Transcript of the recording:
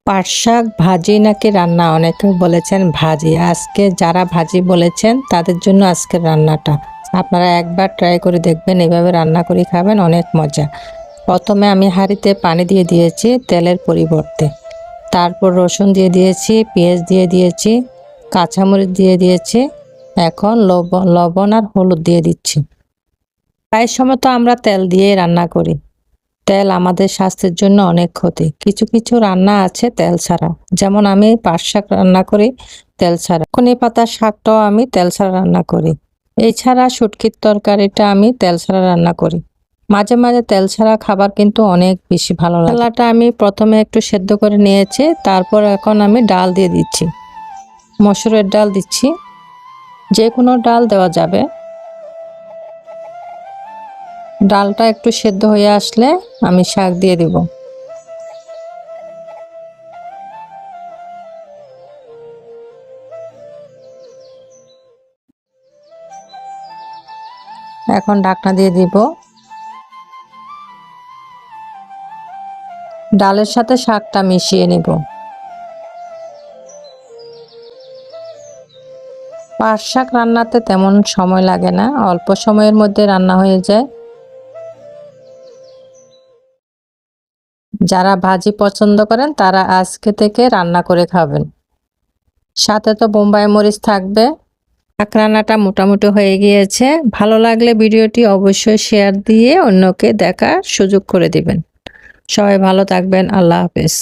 পাট শাক ভাজি নাকি রান্না, অনেকে বলেছেন ভাজি। আজকে যারা ভাজি বলেছেন তাদের জন্য আজকের রান্নাটা আপনারা একবার ট্রাই করে দেখবেন, এভাবে রান্না করে খাবেন, অনেক মজা। প্রথমে আমি হাঁড়িতে পানি দিয়ে দিয়েছি তেলের পরিবর্তে, তারপর রসুন দিয়ে দিয়েছি, পেঁয়াজ দিয়ে দিয়েছি, কাঁচামরিচ দিয়ে দিয়েছি। এখন লবণ আর হলুদ দিয়ে দিচ্ছি। প্রায় সময় তো আমরা তেল দিয়ে রান্না করি, তেল আমাদের স্বাস্থ্যের জন্য অনেক ক্ষতি। কিছু কিছু রান্না আছে তেল ছাড়া, যেমন আমি পাট শাক রান্না করি তেল ছাড়া, কনি পাতার শাকটাও আমি তেল ছাড়া রান্না করি। এছাড়া শুটকির তরকারিটা আমি তেল ছাড়া রান্না করি। মাঝে মাঝে তেল ছাড়া খাবার কিন্তু অনেক বেশি ভালো লাগে। মশলাটা আমি প্রথমে একটু সেদ্ধ করে নিয়েছি, তারপর এখন আমি ডাল দিয়ে দিচ্ছি। মসুরের ডাল দিচ্ছি, যে কোনো ডাল দেওয়া যাবে। ডালটা একটু সেদ্ধ হয়ে আসলে আমি শাক দিয়ে দিব। এখন ঢাকনা দিয়ে দিব। ডালের সাথে শাকটা মিশিয়ে নিব। পাট শাক রান্নাতে তেমন সময় লাগে না, অল্প সময়ের মধ্যে রান্না হয়ে যায়। যারা ভাজি পছন্দ করেন তারা আজকে থেকে রান্না করে খাবেন। সাথে তো বোম্বাই মরিচ থাকবে। শাক রান্নাটা মোটামুটি হয়ে গিয়েছে। ভালো লাগলে ভিডিওটি অবশ্যই শেয়ার দিয়ে অন্যকে দেখার সুযোগ করে দিবেন। সবাই ভালো থাকবেন। আল্লাহ হাফেজ।